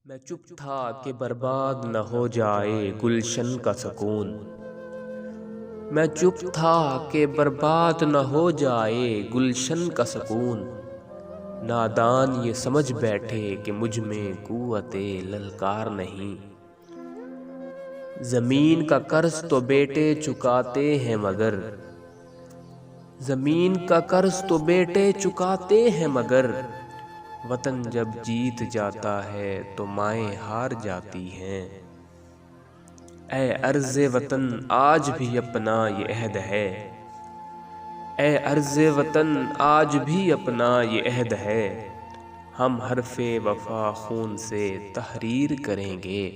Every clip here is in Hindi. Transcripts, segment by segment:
मैं चुप था कि बर्बाद न हो जाए गुलशन का सुकून। मैं चुप था कि बर्बाद न हो जाए गुलशन का सुकून। नादान ये समझ बैठे कि मुझ में कुव्वते ललकार नहीं। जमीन का कर्ज तो बेटे चुकाते हैं मगर, जमीन का कर्ज तो बेटे चुकाते हैं मगर, वतन जब जीत जाता है तो माएं हार जाती हैं। ऐ अर्ज़े वतन आज भी अपना ये अहद है, ऐ अर्ज़े वतन आज भी अपना ये अहद है। हम हरफ़े वफ़ा खून से तहरीर करेंगे।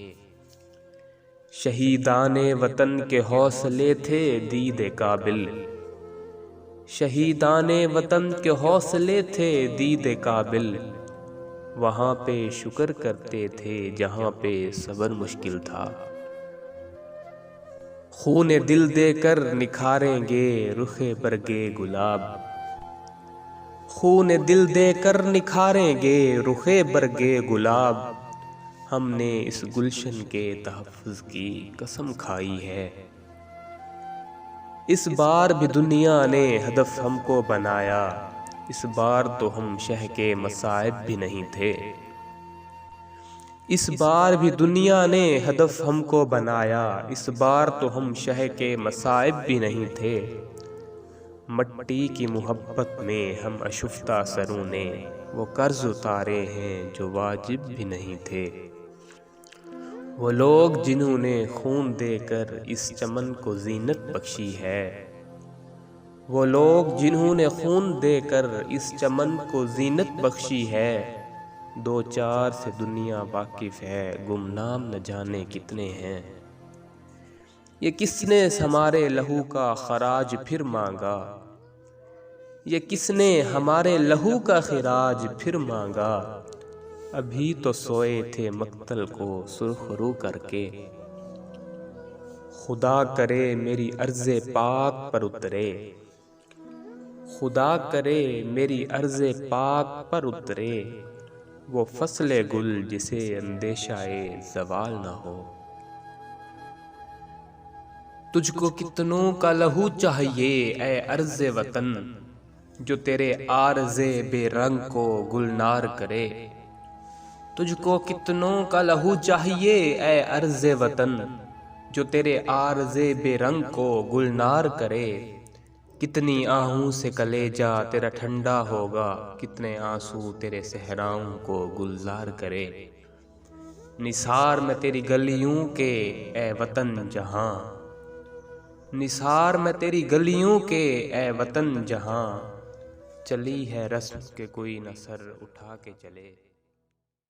शहीदाने वतन के हौसले थे दीदे काबिल, शहीदाने वतन के हौसले थे दीदे काबिल। वहाँ पे शुक्र करते थे जहाँ पे सब्र मुश्किल था। खूने दिल देकर निखारेंगे रुखे बरगे गुलाब, खूने दिल देकर निखारेंगे रुखे बरगे गुलाब। हमने इस गुलशन के तहफ़्फ़ुज़ की कसम खाई है। इस बार भी दुनिया ने हदफ हमको बनाया, इस बार तो हम शह के मसाइब भी नहीं थे। इस बार भी दुनिया ने हदफ हमको बनाया, इस बार तो हम शह के मसाइब भी नहीं थे। मट्टी की मोहब्बत में हम अशुफ्ता सरों ने वो कर्ज उतारे हैं जो वाजिब भी नहीं थे। वो लोग जिन्होंने खून देकर इस चमन को जीनत बख्शी है, वो लोग जिन्होंने खून देकर इस चमन को जीनत बख्शी है। दो चार से दुनिया वाकिफ है, गुमनाम न जाने कितने हैं। ये किसने हमारे लहू का खराज फिर मांगा, ये किसने हमारे लहू का खराज फिर मांगा। अभी तो सोए थे मक्तल को सुरखरू करके। खुदा करे मेरी अर्ज़े पाक पर उतरे, खुदा करे मेरी अर्ज़े पाक पर उतरे। वो फसले गुल जिसे अंदेशाए ज़वाल न हो। तुझको कितनों का लहू चाहिए ऐ अर्ज़े वतन, जो तेरे आरज़े बेरंग को गुलनार करे। तुझको कितनों का लहू चाहिए ऐ अर्ज़े वतन, जो तेरे आरज़े बेरंग को गुलनार करे। कितनी आहूं से कलेजा तेरा ठंडा होगा, कितने आंसू तेरे सहराओं को गुलजार करे। निसार में तेरी गलियों के ऐ वतन जहां, निसार में तेरी गलियों के ऐ वतन जहां। चली है रस्म के कोई न सर उठा के चले।